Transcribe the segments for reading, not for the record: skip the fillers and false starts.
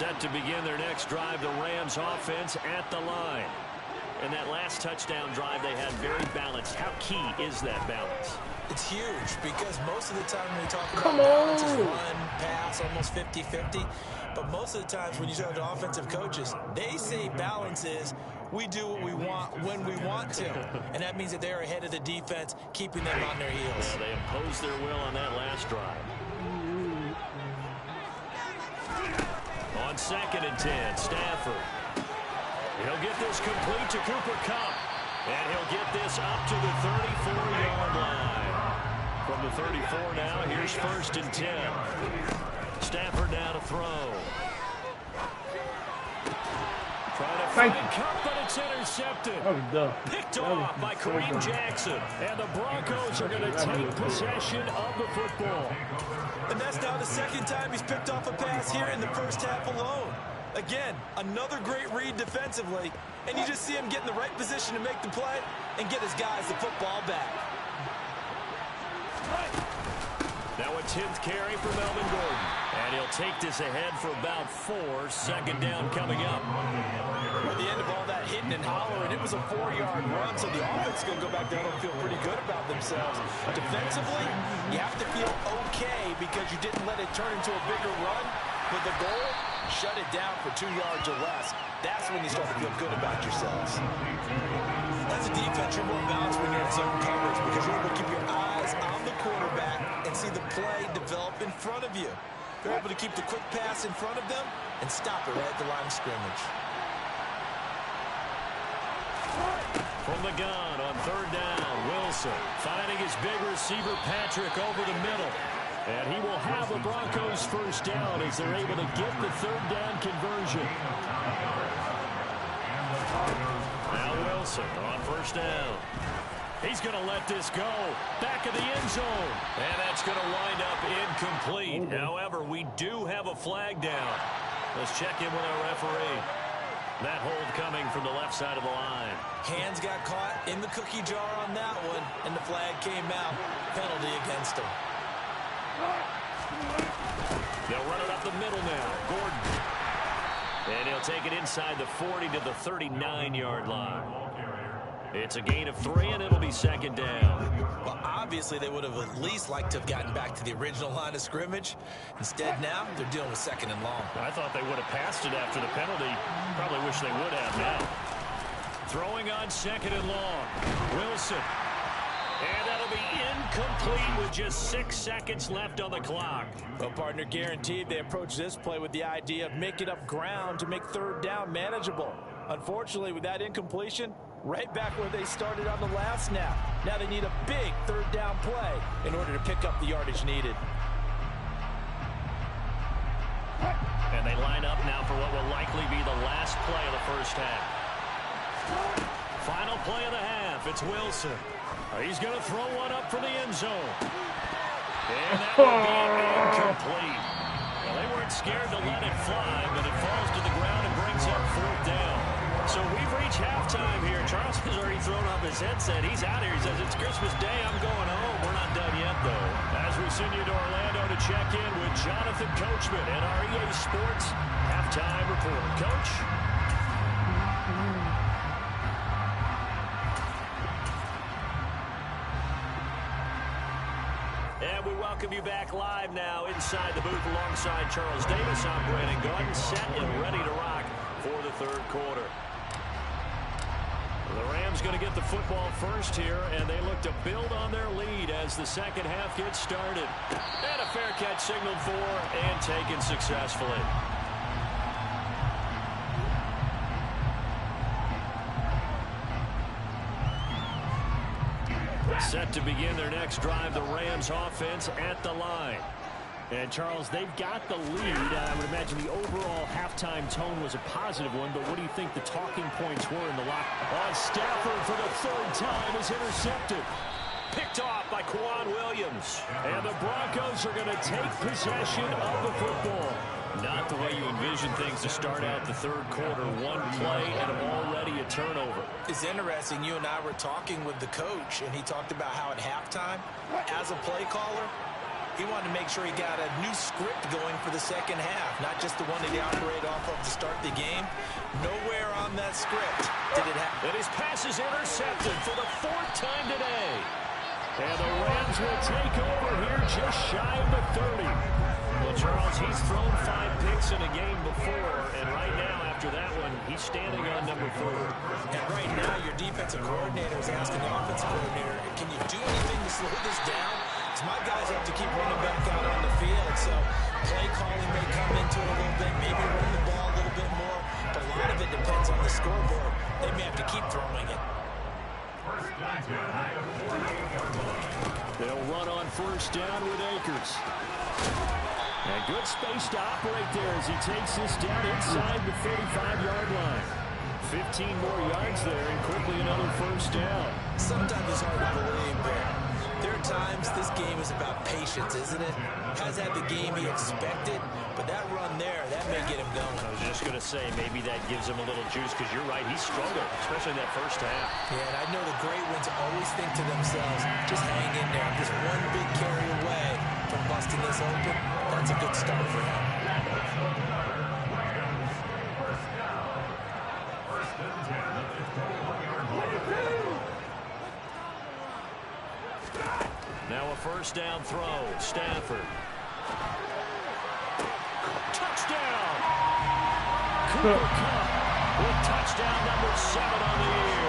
Set to begin their next drive, the Rams offense at the line. And that last touchdown drive they had very balanced. How key is that balance? It's huge because most of the time when we talk about balance is run, pass, almost 50-50. But most of the times when you talk to offensive coaches, they say balance is we do what we want when we want to. And that means that they're ahead of the defense, keeping them on their heels. Yeah, they imposed their will on that last drive. On 2nd and 10, Stafford. He'll get this complete to Cooper Kupp. And he'll get this up to the 34-yard line. From the 34 now, here's 1st and 10. Stafford now to throw. Trying to find Kupp, but it's intercepted. Picked off by Kareem Jackson. And the Broncos are going to take possession of the football. And that's now the 2nd time he's picked off a pass here in the first half alone. Again, another great read defensively, and you just see him get in the right position to make the play and get his guys the football back. Now a 10th carry for Melvin Gordon. And he'll take this ahead for about 4. 2nd down coming up. At the end of all that hitting and hollering, it was a 4-yard run, so the offense is going to go back there and feel pretty good about themselves. Defensively, you have to feel okay because you didn't let it turn into a bigger run. But the goal, shut it down for 2 yards or less. That's when you start to feel good about yourselves. As a defense, you're more balanced when you're in zone coverage because you're able to keep your eyes on the quarterback and see the play develop in front of you. You're able to keep the quick pass in front of them and stop it right at the line of scrimmage. From the gun on 3rd down, Wilson finding his big receiver Patrick over the middle. And he will have the Broncos 1st down as they're able to get the 3rd down conversion. Now Wilson on 1st down. He's going to let this go. Back of the end zone. And that's going to wind up incomplete. However, we do have a flag down. Let's check in with our referee. That hold coming from the left side of the line. Hands got caught in the cookie jar on that one, and the flag came out. Penalty against him. They'll run it up the middle now. Gordon. And he'll take it inside the 40 to the 39-yard line. It's a gain of 3, and it'll be 2nd down. Well, obviously, they would have at least liked to have gotten back to the original line of scrimmage. Instead, now, they're dealing with 2nd and long. I thought they would have passed it after the penalty. Probably wish they would have now. Throwing on 2nd and long. Wilson. And that'll be incomplete with just 6 seconds left on the clock. Well, partner, guaranteed they approach this play with the idea of making up ground to make 3rd down manageable. Unfortunately, with that incompletion, right back where they started on the last snap. Now they need a big 3rd down play in order to pick up the yardage needed. And they line up now for what will likely be the last play of the first half. Final play of the half. It's Wilson. He's going to throw one up from the end zone. And that will be incomplete. Well, they weren't scared to let it fly, but it falls to the ground and brings up 4th down. So we've reached halftime here. Charles has already thrown off his headset. He's out here. He says, it's Christmas Day. I'm going home. We're not done yet, though. As we send you to Orlando to check in with Jonathan Coachman and our EA Sports halftime report. Coach? And we welcome you back live now inside the booth alongside Charles Davis. I'm Brandon Gaudin, set and ready to rock for the 3rd quarter. The Rams going to get the football first here, and they look to build on their lead as the 2nd half gets started. And a fair catch signaled for and taken successfully. Set to begin their next drive, the Rams offense at the line. And, Charles, they've got the lead. I would imagine the overall halftime tone was a positive one, but what do you think the talking points were in the lock? Stafford for the 3rd time is intercepted. Picked off by Quan Williams. And the Broncos are going to take possession of the football. Not the way you envision things to start out the 3rd quarter. One play and already a turnover. It's interesting. You and I were talking with the coach, and he talked about how at halftime, as a play caller, He wanted to make sure he got a new script going for the second half, not just the one that he operated off of to start the game. Nowhere on that script did it happen. And his pass is intercepted for the 4th time today. And the Rams will take over here just shy of the 30. Well, Charles, he's thrown 5 picks in a game before, and right now, after that one, he's standing on number 4. And right now, your defensive coordinator is asking the offensive coordinator, can you do anything to slow this down? Because my guys have to keep running back out on the field, so play calling may come into it a little bit, maybe run the ball a little bit more, but a lot of it depends on the scoreboard. They may have to keep throwing it. They'll run on 1st down with Akers. And good space to operate there as he takes this down inside the 35-yard line. 15 more yards there and quickly another 1st down. Sometimes it's hard to believe, but there are times this game is about patience, isn't it? Has had the game he expected, but that run there, that may get him going. I was just going to say, maybe that gives him a little juice because you're right, he struggled, especially in that 1st half. Yeah, and I know the great ones always think to themselves, just hang in there. I'm just one big carry away from busting this open. That's a good start for him. Now a 1st down throw. Stafford. Touchdown! Cooper Kupp with touchdown number 7 on the year.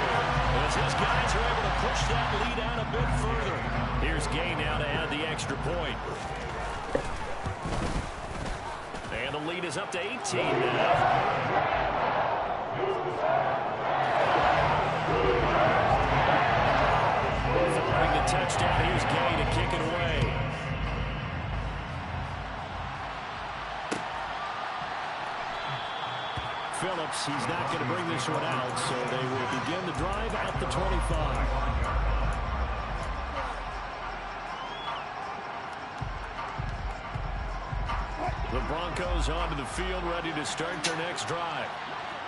As his guys are able to push that lead out a bit further. Here's Gay now to add the extra point. And the lead is up to 18 now. Following the touchdown, here's Gay to kick it away. Phillips, he's not going to bring this one out, so they will begin the drive at the 25. The Broncos onto the field, ready to start their next drive.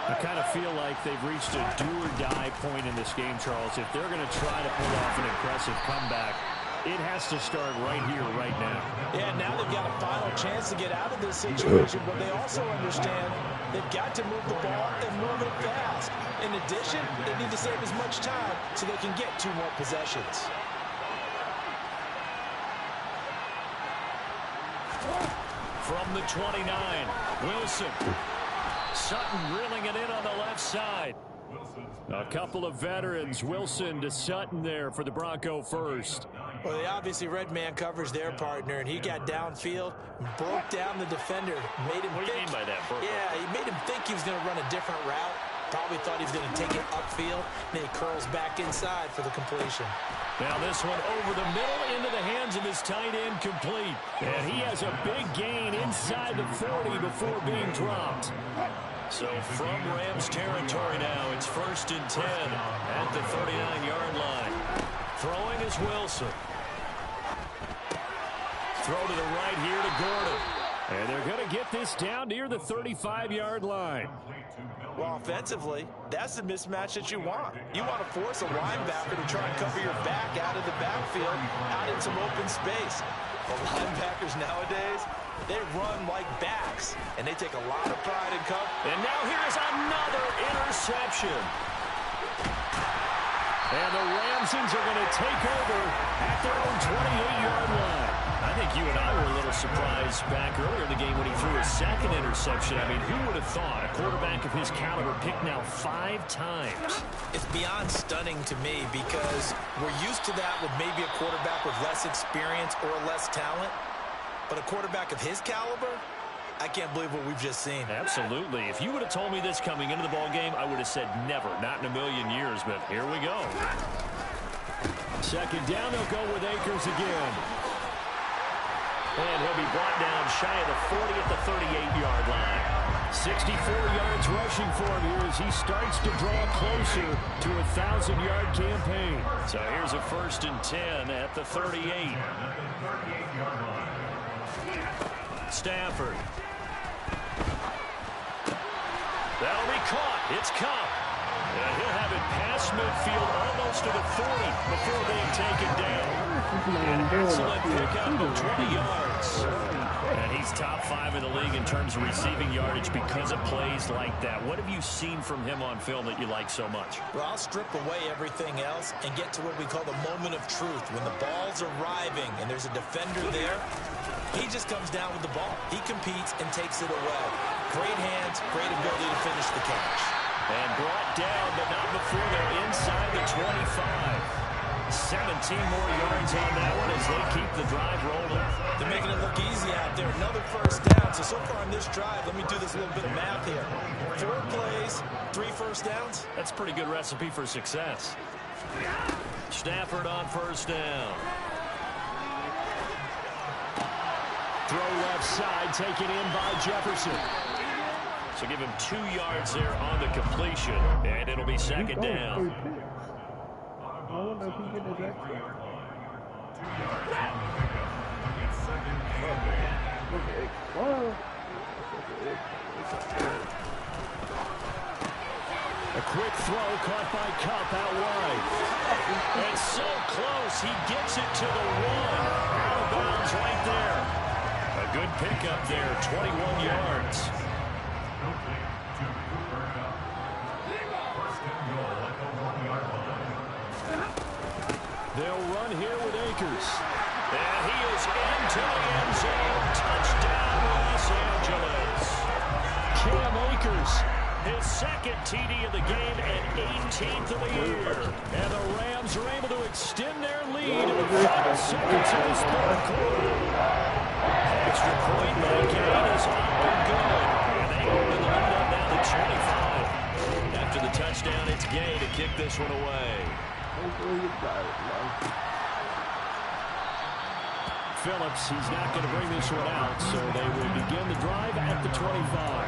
I kind of feel like they've reached a do-or-die point in this game, Charles. If they're going to try to pull off an impressive comeback, it has to start right here, right now. Yeah, now they've got a final chance to get out of this situation, but they also understand they've got to move the ball and move it fast. In addition, they need to save as much time so they can get 2 more possessions. From the 29, Wilson. Sutton reeling it in on the left side. A couple of veterans, Wilson to Sutton there for the Bronco first. Well, they obviously read man coverage their partner, and he got downfield, broke down the defender, made him What do you mean by that, Burko? Yeah, he made him think he was going to run a different route. Probably thought he was going to take it upfield, and then he curls back inside for the completion. Now this one over the middle into the hands of his tight end, complete. And he has a big gain inside the 40 before being dropped. So from Rams territory now, it's 1st and 10 at the 39-yard line. Throwing is Wilson. Throw to the right here to Gordon. And they're going to get this down near the 35-yard line. Well, offensively, that's the mismatch that you want. You want to force a linebacker to try and cover your back out of the backfield, out in some open space. But linebackers nowadays, they run like backs, and they take a lot of pride in cover. And now here's another interception. And the Ramsons are going to take over at their own 28-yard line. I think you and I were a little surprised back earlier in the game when he threw his 2nd interception. I mean, who would have thought a quarterback of his caliber picked now 5 times? It's beyond stunning to me because we're used to that with maybe a quarterback with less experience or less talent. But a quarterback of his caliber, I can't believe what we've just seen. Absolutely. If you would have told me this coming into the ballgame, I would have said never, not in a million years, but here we go. 2nd down, they'll go with Akers again. And he'll be brought down shy of the 40 at the 38-yard line. 64 yards rushing for him here as he starts to draw closer to a 1,000-yard campaign. So here's a 1st and 10 at the 38. Stafford. That'll be caught. It's Kupp. And he'll have it past midfield, almost to the 40 before being taken down. An excellent pickup of 20 yards. And he's top 5 in the league in terms of receiving yardage because of plays like that. What have you seen from him on film that you like so much? Well, I'll strip away everything else and get to what we call the moment of truth. When the ball's arriving and there's a defender there, he just comes down with the ball. He competes and takes it away. Great hands, great ability to finish the catch. And brought down, but not before they're inside the 25. 17 more yards on that one as they keep the drive rolling. They're making it look easy out there. Another first down. So far on this drive, let me do this little bit of math here. 4 plays, 3 first downs. That's a pretty good recipe for success. Stafford on first down. Throw left side, taken in by Jefferson. So give him 2 yards there on the completion, and it'll be second down. I wonder if he get his extra. A quick throw caught by Kupp out wide. And so close, he gets it to the 1. Out of bounds right there. A good pickup there, 21 yards. They'll run here with Akers. And he is into the end zone. Touchdown, Los Angeles. Cam Akers, his second TD of the game and 18th of the year. And the Rams are able to extend their lead in the final seconds of this third quarter. Extra point by Gain is up and good. And they open the lead up now to 25. After the touchdown, it's Gay to kick this one away. Phillips, he's not going to bring this one out, so they will begin the drive at the 25.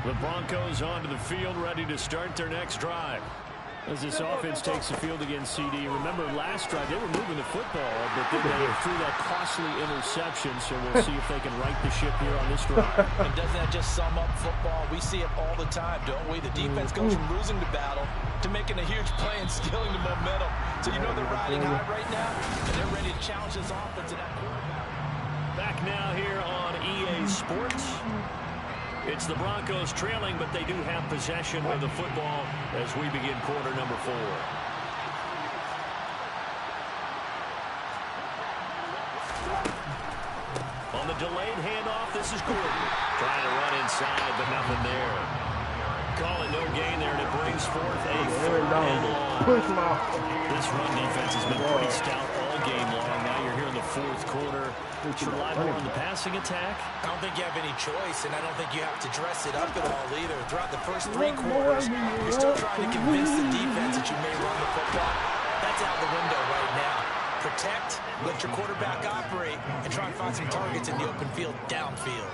The Broncos onto the field, ready to start their next drive. As this offense takes the field against CD. Remember, last drive, they were moving the football, but then they threw that costly interception, so we'll see if they can right the ship here on this drive. And doesn't that just sum up football? We see it all the time, don't we? The defense goes from losing the battle to making a huge play and stealing the momentum. So you know they're riding high right now, and they're ready to challenge this offense and that quarterback. Back now here on EA Sports. It's the Broncos trailing, but they do have possession of the football as we begin quarter number 4. On the delayed handoff, this is Gordon. Trying to run inside, but nothing there. Call it no gain there, and it brings forth a 3rd and long. This run defense has been pretty stout all game long. Now you're here in the 4th quarter. Should rely more on the passing attack? I don't think you have any choice, and I don't think you have to dress it up at all either. Throughout the first 3 quarters, you're still trying to convince the defense that you may run the football. That's out the window right now. Protect, let your quarterback operate, and try and find some targets in the open field downfield.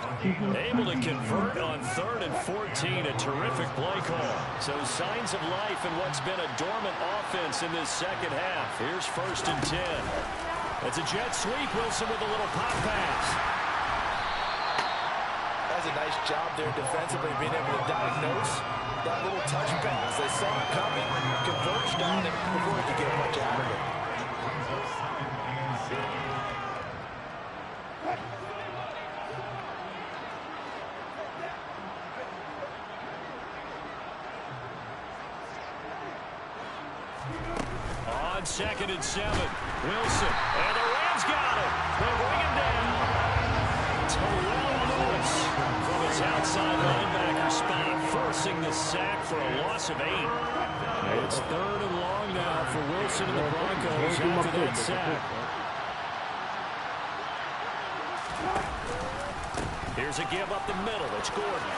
Able to convert on 3rd and 14. A terrific play call. So signs of life in what's been a dormant offense in this second half. Here's 1st and 10. It's a jet sweep. Wilson with a little pop pass. That's a nice job there defensively, being able to diagnose that little touch pass. They saw it coming, converged on it before he could get much out of it. On 2nd and 7. Wilson. And the Rams got it. They'll bring him down. Terrell Lewis from his outside linebacker spot, forcing the sack for a loss of 8. It's 3rd and long now for Wilson and the Broncos after that sack. Here's a give up the middle. It's Gordon.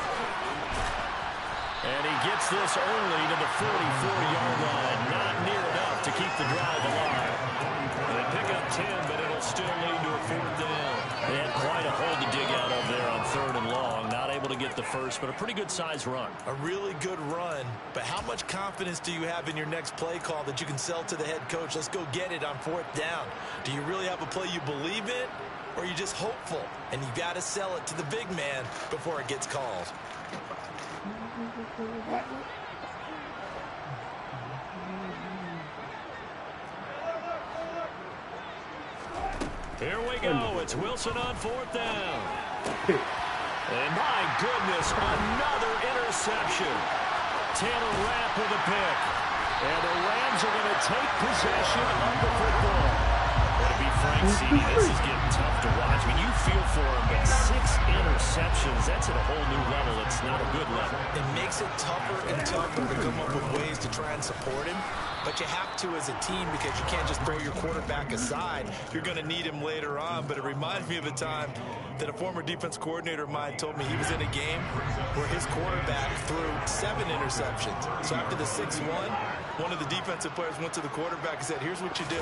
And he gets this early to the 44-yard line. Not near enough to keep the drive alive. And they pick up 10, but it'll still lead to a 4th down. They had quite a hole to dig out of there on 3rd and long. Not able able to get the first, but a pretty good size run. A really good run, but how much confidence do you have in your next play call that you can sell to the head coach? Let's go get it on 4th down. Do you really have a play you believe in, or are you just hopeful? And you got to sell it to the big man before it gets called. Here we go. It's Wilson on 4th down. And my goodness, another interception. Taylor Rapp with a pick. And the Rams are going to take possession of the football. Well, to be frank, CD, this is getting tough to watch. I mean, you feel for him, but 6 interceptions, that's at a whole new level. It's not a good level. It makes it tougher and tougher to come up with ways to try and support him. But you have to as a team because you can't just throw your quarterback aside. You're going to need him later on. But it reminds me of a time that a former defense coordinator of mine told me he was in a game where his quarterback threw 7 interceptions. So after the 6-1, one of the defensive players went to the quarterback and said, here's what you do.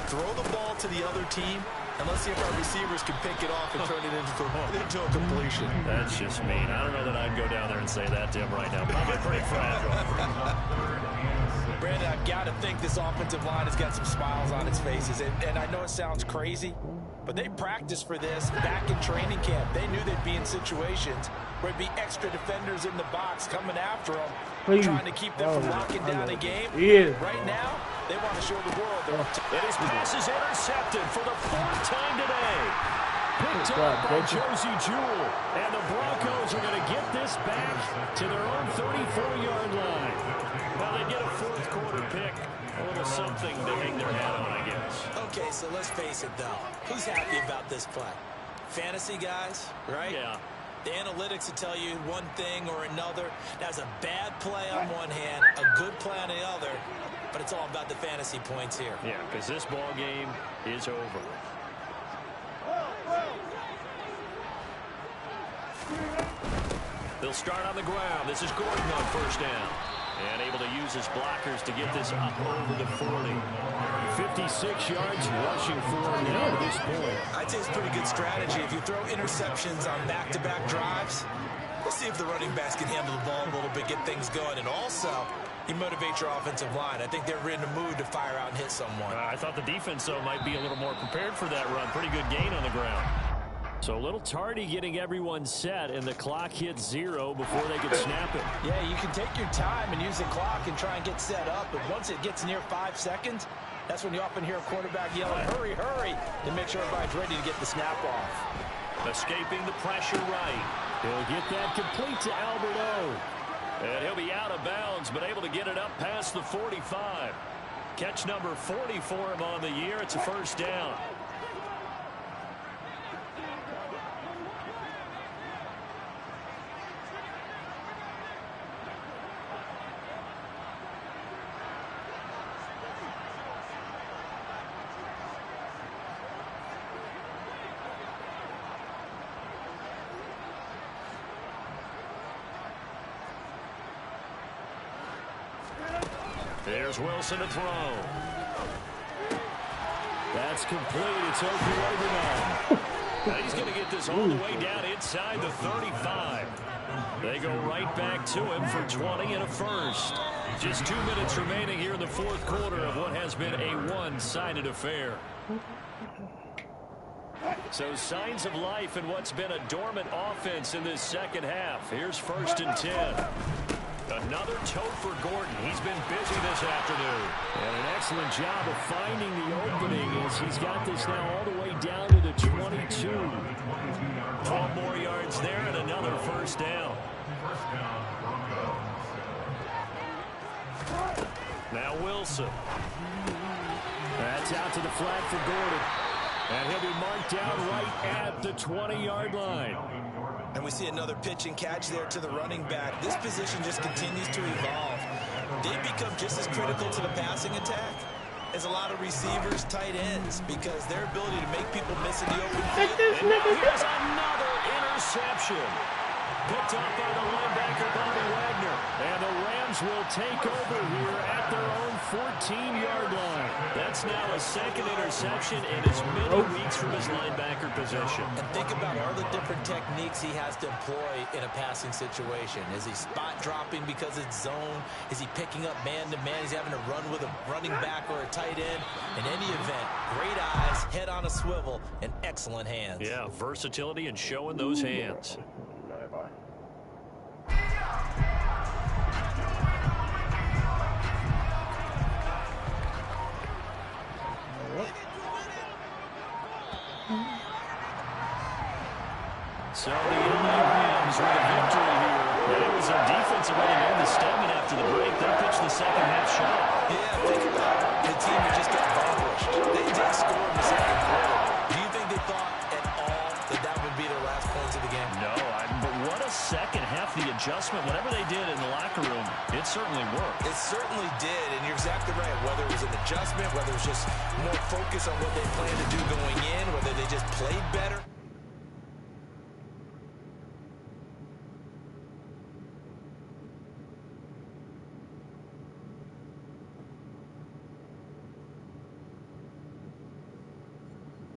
Throw the ball to the other team, and let's see if our receivers can pick it off and turn it into a completion. That's just mean. I don't know that I'd go down there and say that to him right now. Probably pretty fragile. Brandon, I've got to think this offensive line has got some smiles on its faces. And I know it sounds crazy, but they practiced for this back in training camp. They knew they'd be in situations where there'd be extra defenders in the box coming after them, trying to keep them from locking down a game. Right now, they want to show the world. And his pass is intercepted for the 4th time today. Picked up by Josie Jewell. And the Broncos are going to get this back to their own 34-yard line. Well, they get a 4th quarter pick. A little something to hang their hat on, I guess. Okay, so let's face it, though. Who's happy about this play? Fantasy guys, right? Yeah. The analytics will tell you one thing or another. That's a bad play on one hand, a good play on the other, but it's all about the fantasy points here. Yeah, because this ball game is over. They'll start on the ground. This is Gordon on 1st down. And able to use his blockers to get this up over the 40. 56 yards rushing for him now at this point. I'd say it's a pretty good strategy. If you throw interceptions on back-to-back drives, let's see if the running backs can handle the ball a little bit, get things going. And also, you motivate your offensive line. I think they're in the mood to fire out and hit someone. I thought the defense, though, might be a little more prepared for that run. Pretty good gain on the ground. So a little tardy getting everyone set, and the clock hits 0 before they can snap it. Yeah, you can take your time and use the clock and try and get set up, but once it gets near 5 seconds, that's when you often hear a quarterback yelling, hurry, hurry, to make sure everybody's ready to get the snap off. Escaping the pressure right. He'll get that complete to Albert O. And he'll be out of bounds, but able to get it up past the 45. Catch number 40 for him on the year. It's a 1st down. There's Wilson to throw. That's complete. It's Okuegbunam. Now he's going to get this all the way down inside the 35. They go right back to him for 20 and a 1st. Just 2 minutes remaining here in the 4th quarter of what has been a one-sided affair. So signs of life in what's been a dormant offense in this 2nd half. Here's 1st and 10. Another tote for Gordon. He's been busy this afternoon. And an excellent job of finding the opening as he's got this now all the way down to the 22. 12 more yards there and another 1st down. Now Wilson. That's out to the flat for Gordon. And he'll be marked down right at the 20-yard line. And we see another pitch and catch there to the running back. This position just continues to evolve. They become just as critical to the passing attack as a lot of receivers, tight ends, because their ability to make people miss in the open field. And now here's another interception. Picked up by the linebacker, Bobby Wagner. And the Rams will take over here at their own 14-yard line. That's now a second interception and as many weeks from his linebacker position. And think about all the different techniques he has to employ in a passing situation. Is he spot dropping because it's zone? Is he picking up man-to-man? Is he having to run with a running back or a tight end? In any event, great eyes, head on a swivel, and excellent hands. Yeah, versatility and showing those hands. So the LA Rams with a victory here. And it was their defensive really known the stemming after the break. They pitched the second half shot. Yeah, think about the team that just got vanquished. They did score in the second quarter. Do you think they thought at all that that would be their last points of the game? No, but what a second half. The adjustment, whatever they did in the locker room, it certainly worked. It certainly did, and you're exactly right. Whether it was an adjustment, whether it was just more focus on what they planned to do going in, whether they just played better.